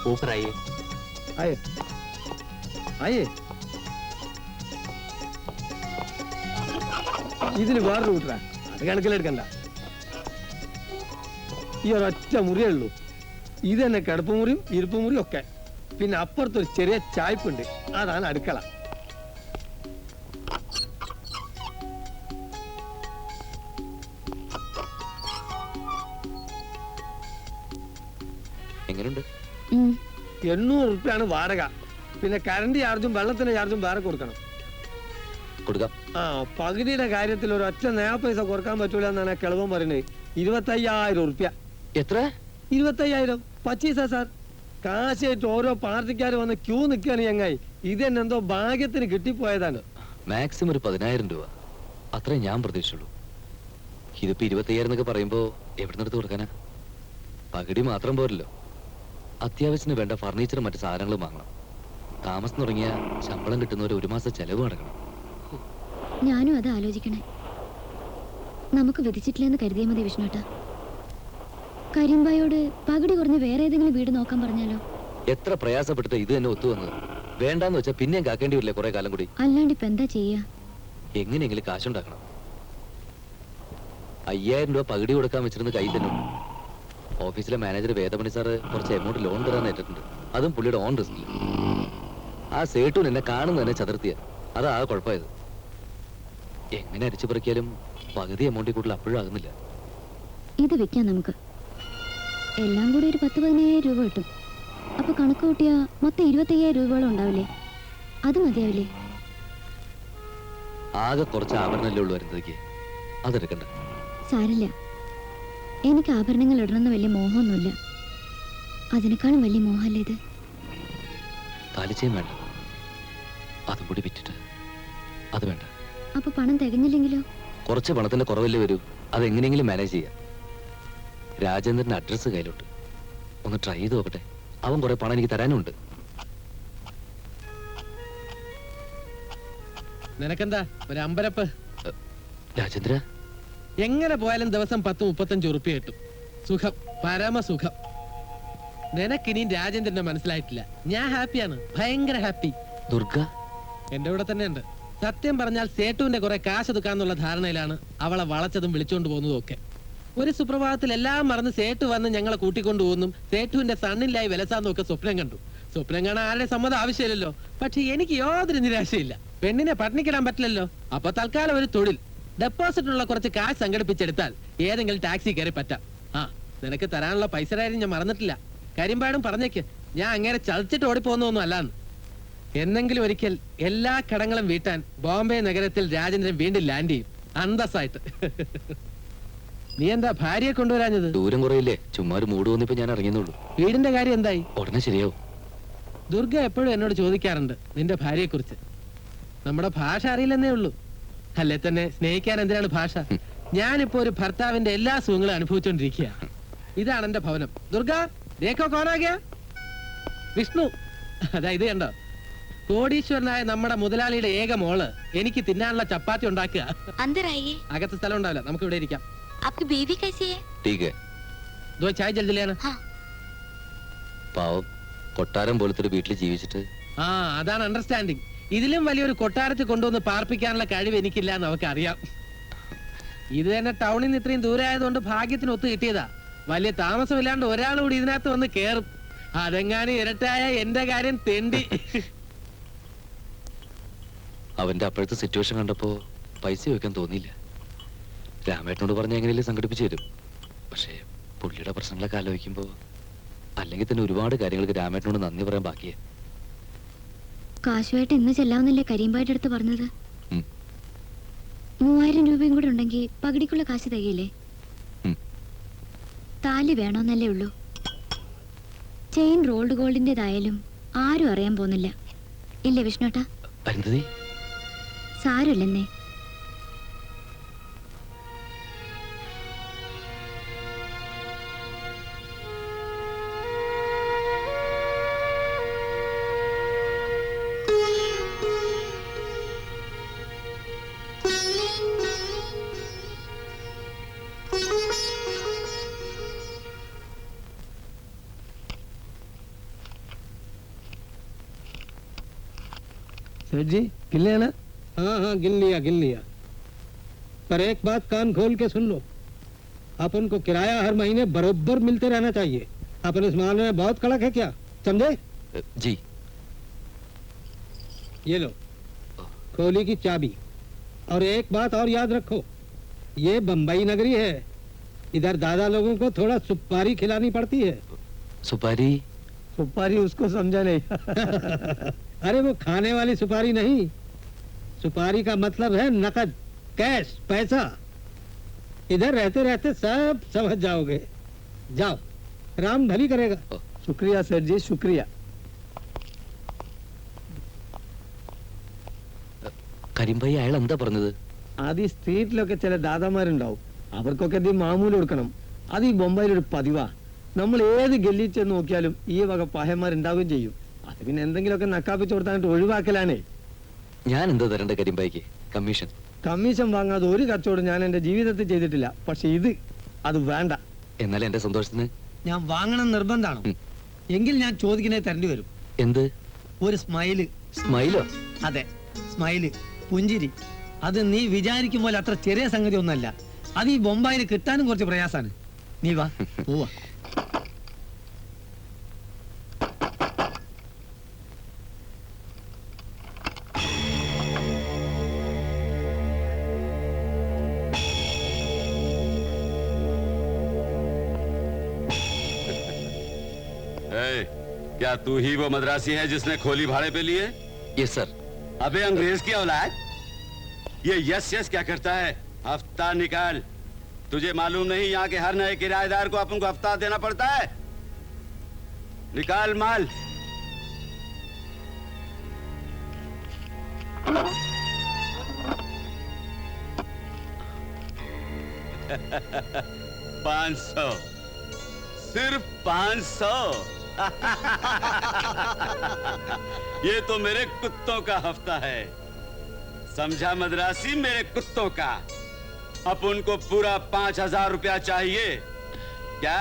ऊपर आइए। आइए आइए। ഇതിന് വേറെ റൂട്ടാ, അത് കണക്കിലെടുക്കണ്ട. ഈ ഒരൊറ്റ മുറിയേ ഉള്ളൂ. ഇത് തന്നെ കിടപ്പുമുറിയും ഇരിപ്പുമുറിയും ഒക്കെ. പിന്നെ അപ്പുറത്തൊരു ചെറിയ ചായ്പുണ്ട്, അതാണ് അടുക്കള. എങ്ങനെയുണ്ട്? 800 റുപ്യാണ് വാടക. പിന്നെ കറണ്ട് ചാർജും വെള്ളത്തിന്റെ ചാർജും വേറെ കൊടുക്കണം. കൊടുക്കാം. ആ, പകുതിയുടെ കാര്യത്തിൽ ഒരു ഒറ്റ നയാ പൈസ കുറക്കാൻ പറ്റൂല എന്നാണ് കിളവൻ പറയുന്നത്. 25,000 റുപ്യ. എത്ര? 25,000 പച്ചീസ സാർ. കാശായിട്ട് ഓരോ പാർട്ടിക്കാർ വന്ന് ക്യൂ നിൽക്കുകയാണ്. ചങ്ങായി, ഇതെന്നെന്തോ ഭാഗ്യത്തിന് കിട്ടിപ്പോയതാണ്. മാക്സിമം ഒരു 10,000 രൂപ, അത്രേ ഞാൻ പ്രതീക്ഷിച്ചുള്ളൂ. ഇതിപ്പോ 25,000 എന്നൊക്കെ പറയുമ്പോ എവിടെ നിന്നെടുത്ത് കൊടുക്കാനാ? പകുതി മാത്രം പോരല്ലോ. അത്യാവശ്യത്തിന് വേണ്ട ഫർണിച്ചറും മറ്റു സാധനങ്ങളും വാങ്ങണം. താമസം തുടങ്ങിയ ശമ്പളം കിട്ടുന്നവരെ 1 മാസം ചെലവ് നടക്കണം. ഞാനും അത് ആലോചിക്കണേ. നമുക്ക് വിധിച്ചിട്ടില്ലെന്ന് കരുതിയാൽ മതി വിഷ്ണുട്ടാ. കരിമ്പായോട് പകുതി കുറഞ്ഞ് വേറെ ഏതെങ്കിലും വീട് നോക്കാൻ പറഞ്ഞാലോ? എത്ര പ്രയാസപ്പെട്ടിട്ട് ഇത് തന്നെ ഒത്തുവന്നത്. വേണ്ടാന്ന് വെച്ചാൽ പിന്നെയും കാക്കേണ്ടി വരില്ലേ കുറെ കാലം കൂടി? അല്ലാണ്ട് ഇപ്പൊ എന്താ ചെയ്യാ? എങ്ങനെയെങ്കിലും കാശുണ്ടാക്കണം. 5,000 രൂപ പകുതി കൊടുക്കാൻ വെച്ചിരുന്ന കൈ തന്നെ. ഓഫീസിലെ മാനേജർ വേദമണി സാറ് കുറച്ച് എമൗണ്ട് ലോൺ തരാൻ ഏറ്റിട്ടുണ്ട്. അതും പുള്ളിയുടെ ഓൺ റിസ്കിൽ. ആ സേട്ടൂൻ എന്നെ കാണുന്ന തന്നെ ചതുർത്തിയ. അതാ കുഴപ്പമായത്. എങ്ങനെ അരിച്ചു പറിക്കാലും പകുതി എമൗണ്ടിൽ കൂടുതൽ അപ്പോഴും ആകുന്നില്ല. ഇത് വെക്കാം നമുക്ക്. എല്ലാം കൂടി ഒരു 10-15,000 രൂപ കിട്ടും. അപ്പൊ കണക്ക് കൂട്ടിയാ മൊത്തം 25,000 രൂപയോളം ഉണ്ടാവില്ലേ? അത് മതിയാവില്ലേ? ആകെ കുറച്ച് ആഭരണല്ലേ ഉള്ളു വരുന്നതൊക്കെ, അതെടുക്കണ്ട. സാരില്ല, എനിക്ക് ആഭരണങ്ങൾ ഇടണമെന്ന് വലിയ മോഹമൊന്നുമില്ല. അതിനേക്കാളും വലിയ മോഹമല്ലേ ഇത്? താലിച്ചയും വേണ്ട, അതും കൂടി വിറ്റിട്ട് അത് വേണ്ട. അപ്പൊ പണം തികഞ്ഞില്ലെങ്കിലോ? കുറച്ച് പണത്തിന്റെ കുറവല്ലേ വരൂ, അതെങ്ങനെയെങ്കിലും മാനേജ് ചെയ്യാം. രാജേന്ദ്രന്റെ അഡ്രസ്സ് കയ്യിലോട്ട് ഒന്ന് ട്രൈ ചെയ്ത് നോക്കട്ടെ. അവൻ കുറെ പണം എനിക്ക് തരാനുണ്ട്. നിനക്കെന്താ ഒരു അമ്പരപ്പ്? രാജേന്ദ്ര, എങ്ങനെ പോയാലും ദിവസം 10-35 ഉറുപ്പിക കിട്ടും. സുഖം, പരമസുഖം. നിനക്കിനിയും രാജേന്ദ്രനെ മനസ്സിലായിട്ടില്ല. ഞാൻ ഹാപ്പിയാണ്, ഭയങ്കര ഹാപ്പി. ദുർഗ എന്റെ കൂടെ തന്നെ ഉണ്ട്. സത്യം പറഞ്ഞാൽ സേട്ടുവിന്റെ കുറെ കാശ് എടുക്കാന്നുള്ള ധാരണയിലാണ് അവളെ വളച്ചതും വിളിച്ചോണ്ട് പോകുന്നതും ഒക്കെ. ഒരു സുപ്രഭാതത്തിൽ എല്ലാം മറന്ന് സേട്ടു വന്ന് ഞങ്ങളെ കൂട്ടിക്കൊണ്ടു പോകുന്നും സേട്ടുവിന്റെ സണ്ണിലായി വിലസാന്നും ഒക്കെ സ്വപ്നം കണ്ടു. സ്വപ്നം കാണാൻ ആരുടെ സമ്മതം ആവശ്യമില്ലല്ലോ. പക്ഷെ എനിക്ക് യാതൊരു നിരാശയില്ല. പെണ്ണിനെ പട്ടിണിക്കിടാൻ പറ്റില്ലല്ലോ. അപ്പൊ തൽക്കാലം ഒരു തൊഴിൽ, ഡെപ്പോസിറ്റുള്ള കുറച്ച് കാശ് സംഘടിപ്പിച്ചെടുത്താൽ ഏതെങ്കിലും ടാക്സി കയറി പറ്റാം. ആ, നിനക്ക് തരാനുള്ള പൈസ കാര്യം ഞാൻ മറന്നിട്ടില്ല. കരിമ്പാടും പറഞ്ഞേക്ക്, ഞാൻ അങ്ങനെ ചളിച്ചിട്ട് ഓടിപ്പോന്നൊന്നും അല്ലാന്ന്. എന്നെങ്കിലും ഒരിക്കൽ എല്ലാ കടങ്ങളും വീട്ടാൻ ബോംബെ നഗരത്തിൽ രാജേന്ദ്രൻ വീണ്ടും ലാൻഡ് ചെയ്യും, അന്തസ്സായിട്ട്. നീ എന്താ ഭാര്യയെ കൊണ്ടുവരാഞ്ഞത്? ദൂരം കുറയില്ലേ, ചുമ്മാ ഒരു മൂട് വന്നിപ്പോ ഞാൻ ഇറങ്ങിയുള്ളൂ. വീടിന്റെ കാര്യം എന്തായി? ഉടനെ ശരിയാവും. ദുർഗ എപ്പോഴും എന്നോട് ചോദിക്കാറുണ്ട് നിന്റെ ഭാര്യയെ കുറിച്ച്. നമ്മുടെ ഭാഷ അറിയില്ലെന്നേ ഉള്ളൂ. അല്ലേ തന്നെ സ്നേഹിക്കാൻ എന്തിനാണ് ഭാഷ? ഞാനിപ്പോ ഒരു ഭർത്താവിന്റെ എല്ലാ സുഖങ്ങളും അനുഭവിച്ചോണ്ടിരിക്കുക. ഇതാണ് എന്റെ ഭവനം. ദുർഗ ദേഖോ കോനാകിയ വിഷ്ണു. അതാ ഇത് കണ്ടോ, കോടീശ്വരനായ നമ്മുടെ മുതലാളിയുടെ ഏക മോള് എനിക്ക് തിന്നാനുള്ള ചപ്പാത്തി ഉണ്ടാക്കുക. അകത്ത് സ്ഥലം ഉണ്ടാവില്ല, നമുക്ക് ഇവിടെ ഇരിക്കാം. ചായ ജൽദിലാണ്. പാവം, കൊട്ടാരം പോലത്തെ ഒരു വീട്ടിൽ ജീവിച്ചിട്ട്. ആ, അതാണ് അണ്ടർസ്റ്റാൻഡിങ്. ഇതിലും വലിയൊരു കൊട്ടാരത്തിൽ കൊണ്ടുവന്ന് പാർപ്പിക്കാനുള്ള കഴിവ് എനിക്കില്ല എന്ന് അവർക്ക് അറിയാം. ഇത് തന്നെ ടൗണിൽ നിന്ന് ഇത്രയും ദൂരെ ആയതുകൊണ്ട് ഭാഗ്യത്തിന് ഒത്തു കിട്ടിയതാ. വലിയ താമസമില്ലാണ്ട് ഒരാൾ കൂടി ഇതിനകത്ത് വന്ന് കേറും. അതെങ്ങാനും ഇരട്ടായ എന്റെ കാര്യം തെണ്ടി. അവന്റെ അപ്പോഴത്തെ സിറ്റുവേഷൻ കണ്ടപ്പോ പൈസ വെക്കാൻ തോന്നിയില്ല. രാമേട്ടനോട് പറഞ്ഞ എങ്ങനെയല്ലേ സംഘടിപ്പിച്ചു തരും. പക്ഷേ പുള്ളിയുടെ പ്രശ്നങ്ങളൊക്കെ ആലോചിക്കുമ്പോ അല്ലെങ്കിൽ തന്നെ ഒരുപാട് കാര്യങ്ങൾക്ക് രാമേട്ടനോട് നന്ദി പറയാൻ ബാക്കിയാ. കാശുമായിട്ട് ഇന്ന് ചെല്ലാവുന്നല്ലേ കരിമ്പായിട്ട് അടുത്ത് പറഞ്ഞത്? 3000 രൂപയും കൂടെ ഉണ്ടെങ്കിൽ പകുതിക്കുള്ള കാശ് തികയില്ലേ? താലി വേണോന്നല്ലേ ഉള്ളൂ. ചെയിൻ റോൾഡ് ഗോൾഡിന്റേതായാലും ആരും അറിയാൻ പോകുന്നില്ല. ഇല്ലേ വിഷ്ണുട്ടാ? സാരമില്ലെന്നേ. सेठ जी किले ना? हाँ हाँ गिन लिया। पर एक बात कान खोल के सुन लो, अपन को किराया हर महीने बरोबर मिलते रहना चाहिए। अपन इस मामले में बहुत कड़क है क्या, समझे? जी। ये लो खोली की चाबी। और एक बात और याद रखो, ये बम्बई नगरी है, इधर दादा लोगों को थोड़ा सुपारी खिलानी पड़ती है। सुपारी? सुपारी उसको समझा नहीं। अरे वो खाने वाली सुपारी नहीं, सुपारी का मतलब है नकद, कैश, पैसा। इधर रहते रहते सब समझ जाओगे। जाओ, राम भली करेगा। शुक्रिया सेठ जी, शुक्रिया. കരിമ്പായി അയാൾ എന്താ പറഞ്ഞത്? അത് ഈ സ്ട്രീറ്റിലൊക്കെ ചില ദാദാമാരുണ്ടാവും, അവർക്കൊക്കെ ഇത് മാമൂല് കൊടുക്കണം. അത് ഈ ബൊംബായിലൊരു പതിവാ. നമ്മൾ ഏത് ഗല്ലി ചെന്ന് നോക്കിയാലും ഈ വക പഹയന്മാരുണ്ടാവുകയും ചെയ്യും. അത് പിന്നെ എന്തെങ്കിലുമൊക്കെ നക്കാപ്പിച്ച് കൊടുത്താണ്ട് ഒഴിവാക്കലാണേ. ഞാൻ എന്താ തരണ്ട കരിമ്പായിക്ക്? കമ്മീഷൻ? കമ്മീഷൻ വാങ്ങാതെ ഒരു കച്ചവടം ഞാൻ എന്റെ ജീവിതത്തിൽ ചെയ്തിട്ടില്ല. പക്ഷെ അത് വേണ്ട. എന്നാൽ എന്റെ സന്തോഷത്തിന് ഞാൻ വാങ്ങണം നിർബന്ധമാണോ? എങ്കിൽ ഞാൻ ചോദിക്കുന്നേ തരേണ്ടി വരും. എന്ത്? ഒരു സ്മൈല്. സ്മൈലോ? അതെ, സ്മൈല്, പുഞ്ചിരി. അത് നീ വിചാരിക്കും പോലെ അത്ര ചെറിയ സംഗതി ഒന്നല്ല. അത് ഈ ബൊംബായിൽ കിട്ടാനും കുറച്ച് പ്രയാസാണ്. നീ വാ, പോവാ. क्या तू ही वो मद्रासी है जिसने खोली भाड़े पे लिए? Yes sir. अबे अंग्रेज की औलाद, ये यस यस क्या करता है? हफ्ता निकाल। तुझे मालूम नहीं यहाँ के हर नए किराएदार को अपन को हफ्ता देना पड़ता है? निकाल माल। $500, सिर्फ 500। ये तो मेरे कुत्तों का हफ्ता है, समझा मद्रासी? मेरे कुत्तों का। अब उनको पूरा 5000 रुपया चाहिए। क्या?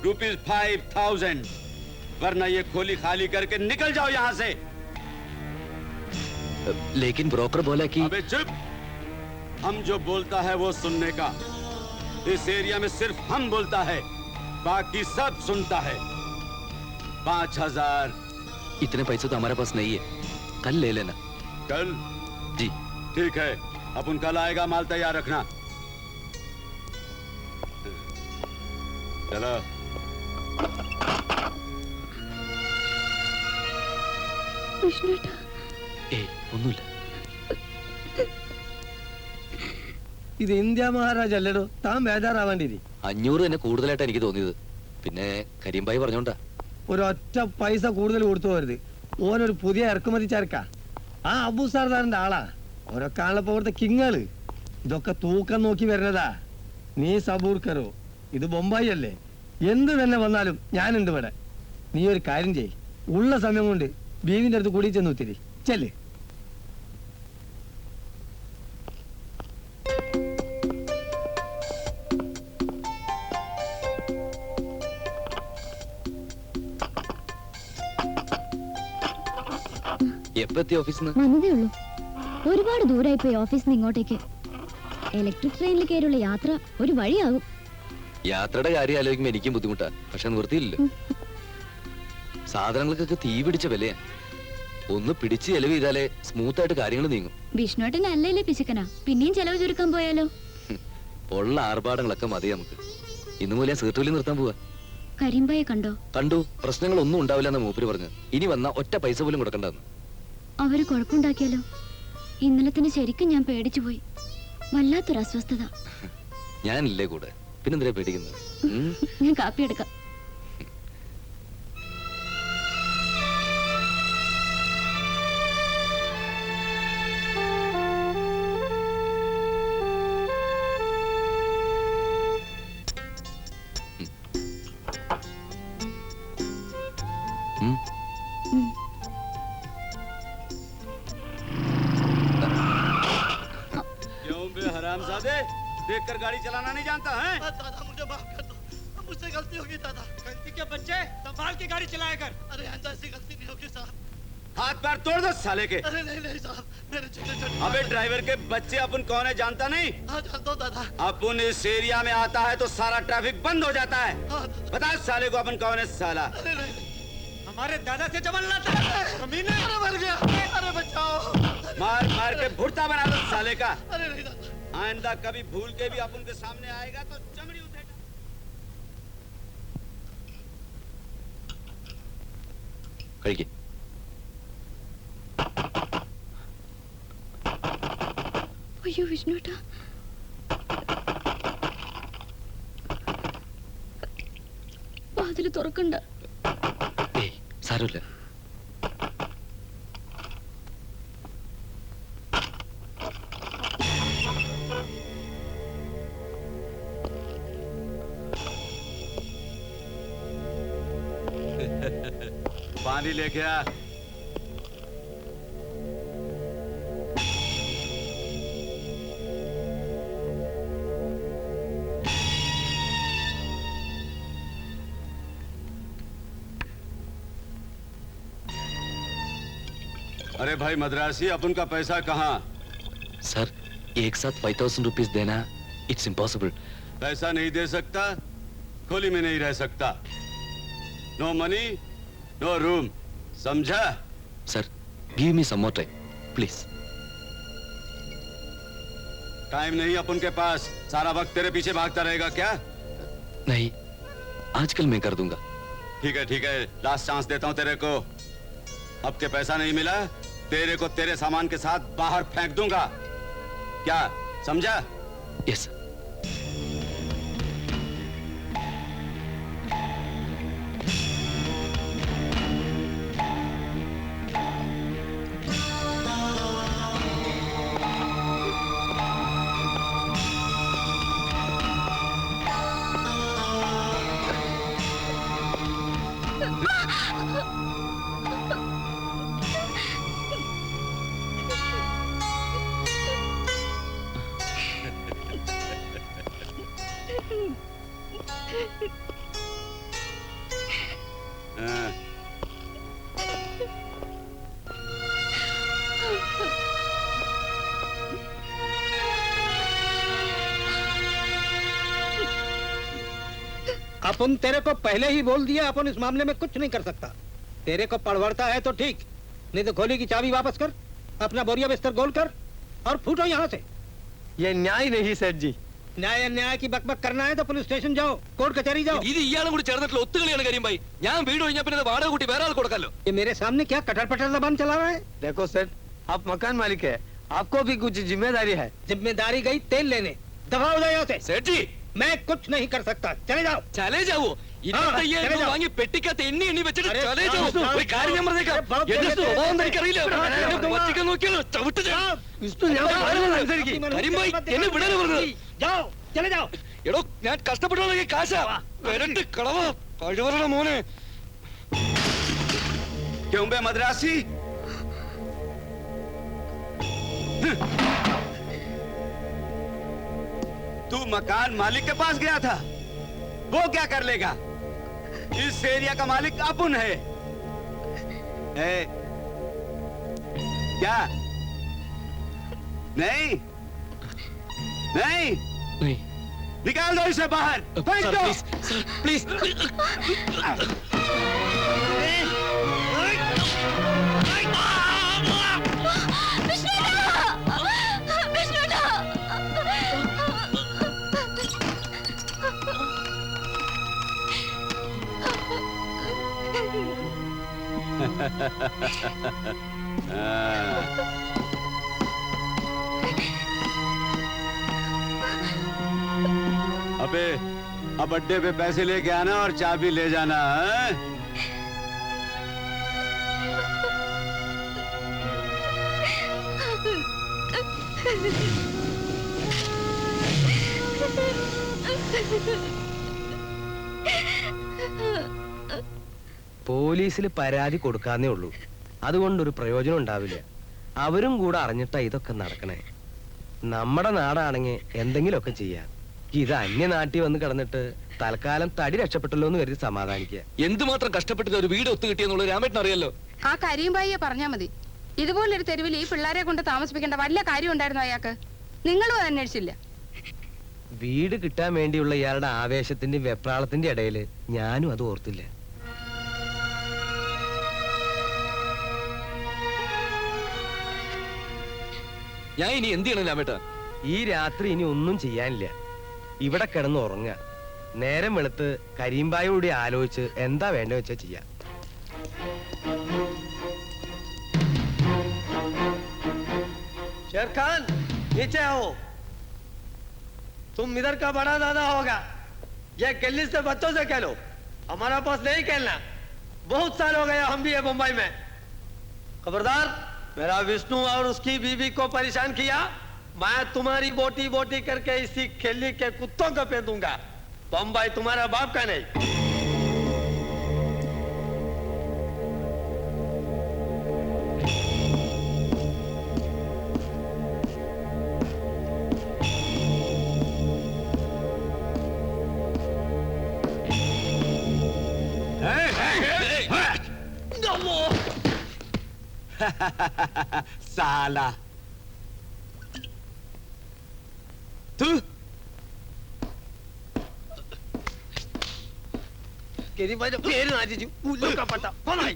₹5000, वरना ये खोली खाली करके निकल जाओ यहाँ से। लेकिन ब्रोकर बोला कि... अबे चुप, हम जो बोलता है वो सुनने का। इस एरिया में सिर्फ हम बोलता है, बाकी सब सुनता है। 5000। इतने पैसे तो हमारे पास नहीं है, कल ले लेना। कल? जी ठीक है, अपन कल आएगा, माल तैयार रखना। चलो। ഒന്നുമില്ല. ഇത് ഇന്ത്യ മഹാരാജ് അല്ലടോ, താൻ ബേജാറാവേണ്ടിരി. 500 തന്നെ കൂടുതലായിട്ട് എനിക്ക് തോന്നിയത്. പിന്നെ കരിമ്പായി പറഞ്ഞോണ്ടാ. ഒരൊറ്റ പൈസ കൂടുതൽ കൊടുത്തു പോരുത്. ഓനൊരു പുതിയ ഇറക്കുമതി ചരക്കാ. ആ അബു സർദാറിന്റെ ആളാ. ഓരൊക്കെ ആളിപ്പോ ഇവിടുത്തെ കിങ്ങള്. ഇതൊക്കെ തൂക്കം നോക്കി വരുന്നതാ. നീ സബൂർക്കറോ, ഇത് ബൊംബായി അല്ലേ. എന്ത് തന്നെ വന്നാലും ഞാനുണ്ട് ഇവിടെ. നീ ഒരു കാര്യം ചെയ്, ഉള്ള സമയം കൊണ്ട് ബീവിന്റെ അടുത്ത് കൂടി ചെന്ന് ഒത്തിരി ചെല്ല്. എപ്പത്തി ഓഫീസിൽ വന്നതേ ഉള്ളൂ. ഒരുപാട് ദൂരായി പോയി ഓഫീസിൽ നിന്ന് ഇങ്ങോട്ടേക്ക്. ഇലക്ട്രിക് ട്രെയിനിൽ കയറിയുള്ള യാത്ര ഒരു വഴിയാകും. യാത്രയുടെ കാര്യം ആലോചിക്കുമ്പോൾ എനിക്കും ബുദ്ധിമുട്ടാ. പക്ഷെ നിവൃത്തിയില്ലല്ലോ. സാധനങ്ങൾക്കൊക്കെ തീ പിടിച്ച വിലയാ. ഒന്ന് പിടിച്ച് ചെലവ് ചെയ്താലേ സ്മൂത്ത് ആയിട്ട് കാര്യങ്ങൾ നീങ്ങും. വിഷ്ണുവേട്ടൻ അല്ലേ പിശുക്കനാ, പിന്നെയും ചെലവ് ചുരുക്കാൻ പോയാലോ? ഉള്ള ആർഭാടങ്ങളൊക്കെ മതി നമുക്ക്. ഇന്നു മൂലം സീർട്ടുവിൽ നിർത്താൻ പോവാ. കരിമ്പായെ കണ്ടോ? കണ്ടു. പ്രശ്നങ്ങളൊന്നും ഉണ്ടാവില്ലെന്ന് മൂപ്പര് പറഞ്ഞു. ഇനി വന്ന ഒറ്റ പൈസ പോലും കൊടുക്കണ്ടെന്ന്. അവര് കുഴപ്പമുണ്ടാക്കിയാലോ? ഇന്നലെ തന്നെ ശരിക്കും ഞാൻ പേടിച്ചു പോയി. വല്ലാത്തൊരു അസ്വസ്ഥത. ഞാനില്ലേ കൂടെ, പിന്നെന്തിനാ പേടിക്കുന്നത്? ഞാൻ കാപ്പി എടുക്കാം. हरामजादे, देखकर गाड़ी चलाना नहीं जानता है? दादा मुझे माफ कर दो, मुझसे गलती होगी दादा। गलती के बच्चे संभाल के गाड़ी चलाया कर। अरे ऐसी गलती नहीं होगी साहब, हाथ पैर तोड़ दो साले के। अरे नहीं नहीं साहब, मेरे छोटे छोटे अबे ड्राइवर के बच्चे, अपन कौन है जानता नहीं? हाँ जानता हूँ दादा। अपन इस एरिया में आता है तो सारा ट्रैफिक बंद हो जाता है। हाँ, बता साले को अपन कौन है साला? अरे नहीं, हमारे दादा से जबल लाता है। कमीने, अरे मर गया, अरे बचाओ। मार मार के भुट्टा बना दो साले का। अरे नहीं दादा। आइंदा कभी भूल के भी अपन के सामने आएगा तो चमड़ी उठेगा। കഴിക്ക്. അയ്യോ വിഷ്ണുട്ടാ, വാതില് തുറക്കണ്ട. ഏയ് സാരമില്ല. पानी लेके आ। अरे भाई मद्रासी, अपन का पैसा कहाँ? सर एक साथ 5000 रुपीज देना इट्स इम्पॉसिबल. पैसा नहीं दे सकता, खोली में नहीं रह सकता। नो मनी नो रूम, समझा? Sir give me some more time please. Time नहीं अपन के पास, सारा वक्त तेरे पीछे भागता रहेगा क्या? नहीं, आजकल मैं कर दूंगा. ठीक है, लास्ट चांस देता हूँ तेरे को। अब के पैसा नहीं मिला, तेरे को तेरे सामान के साथ बाहर फेंक दूंगा, क्या समझा? यस. हाँ। अपन तेरे को पहले ही बोल दिया, अपन इस मामले में कुछ नहीं कर सकता. तेरे को पड़वड़ता है तो ठीक, नहीं तो खोली की चाबी वापस कर, अपना बोरिया बिस्तर गोल कर और फूटो यहाँ से. ये न्याय नहीं सेठ जी. न्याय अन्याय की बकबक करना है तो पुलिस स्टेशन जाओ, कोर्ट कचहरी जाओ. ഇത് ഇയാളും കൂടി ചേർന്നിട്ടുള്ള ഒത്തുകളിയാണ് കാര്യം ഭായി. ഞാൻ വീട് കഴിഞ്ഞാൽ പിന്നെ വാടക കൂട്ടി വേറെ ആൾ കൊടുക്കാലോ. ये मेरे सामने क्या कटर पटर जबान चला रहा है? देखो सेठ, आप मकान मालिक है, आपको भी कुछ जिम्मेदारी है. जिम्मेदारी गई तेल लेने, दफा हो जाए यहाँ से. सेठ जी मैं कुछ नहीं कर सकता, चले जाओ. चले जाओ. हाँ, चले जाओ. വാങ്ങി പെട്ടിക്കകത്ത് എണ്ണി വെച്ചിട്ട് अरे, ചലേ जाओ, जाओ. जाओ, ഒരു കാര്യം ഞാൻ പറഞ്ഞേക്കാം. अरे, बहुत എന്റെ देर से- സ്വഭാവം എനിക്കറിയില്ല. अरे, എന്നെ പറ്റിക്കാൻ നോക്കിയാലോ ചവിട്ട് ഞാൻ. विष्णु यहाँ पर आने वाला अंदर की. करीम भाई, എന്നെ വിടാനാ പറഞ്ഞത്. जाओ, चले जाओ. എടോ ഞാൻ കഷ്ടപ്പെട്ടുള്ള കാശാ. വരട്ട് കളവ കഴിവറണ മോനെ. क्यों बे मद्रासी? तू मकान मालिक के पास गया था, वो क्या कर लेगा? इस एरिया का मालिक अपन है. क्या? नहीं नहीं, नहीं निकाल दो इसे बाहर, फेंक सर दो. Please sir please. अबे अब अड्डे पे पैसे लेके आना और चाबी ले जाना है? പോലീസിൽ പരാതി കൊടുക്കാന്നേ ഉള്ളൂ. അതുകൊണ്ടൊരു പ്രയോജനം ഉണ്ടാവില്ല. അവരും കൂടെ അറിഞ്ഞിട്ടാ ഇതൊക്കെ നടക്കണേ. നമ്മുടെ നാടാണെങ്കിൽ എന്തെങ്കിലുമൊക്കെ ചെയ്യാം. ഇത് അന്യനാട്ടിൽ വന്ന് കിടന്നിട്ട് തൽക്കാലം തടി രക്ഷപ്പെട്ടല്ലോ എന്ന് കരുതി സമാധാനിക്കുക. എന്തുമാത്രം കഷ്ടപ്പെട്ടിട്ട് ഒരു വീട് ഒത്തു കിട്ടിയെന്നുള്ളത് രാമേട്ടൻ അറിയാലോ. ആ കരീംബായിയെ പറഞ്ഞാ മതി. ഇതുപോലൊരു തെരുവിൽ ഈ പിള്ളേരെ കൊണ്ട് താമസിപ്പിക്കേണ്ട വല്ല കാര്യം ഉണ്ടായിരുന്നു അയാൾക്ക്? നിങ്ങളും അത് അന്വേഷിച്ചില്ല. വീട് കിട്ടാൻ വേണ്ടിയുള്ള ഇയാളുടെ ആവേശത്തിന്റെ വെപ്രാളത്തിന്റെ ഇടയിൽ ഞാനും അത് ഓർത്തില്ല. ഞാൻ ഇനി എന്ത് ചെയ്യണം രാമേട്ടാ? ഈ രാത്രി ഇനി ഒന്നും ചെയ്യാനില്ല. ഇവിടെ കിടന്ന് ഉറങ്ങുക. നേരം വെളുത്ത് കരീംബായോട് ആലോചിച്ച് എന്താ വേണ്ട വെച്ചാ ചെയ്യാം. शेर खान नीचे आओ। तुम इधर का बड़ा दादा होगा, ये गली से बच्चों से खेलो, हमारा पास नहीं खेलना। बहुत साल हो गया हम भी है मुंबई में। खबरदार, मेरा विष्णु और उसकी बीवी को परेशान किया, मैं तुम्हारी बोटी बोटी करके इसी खेली के कुत्तों को पे दूंगा। बम्बई तुम्हारा बाप का नहीं। साला तू केरी भाई पेड़ ना जीजू उल्लू का पट्टा कौन है?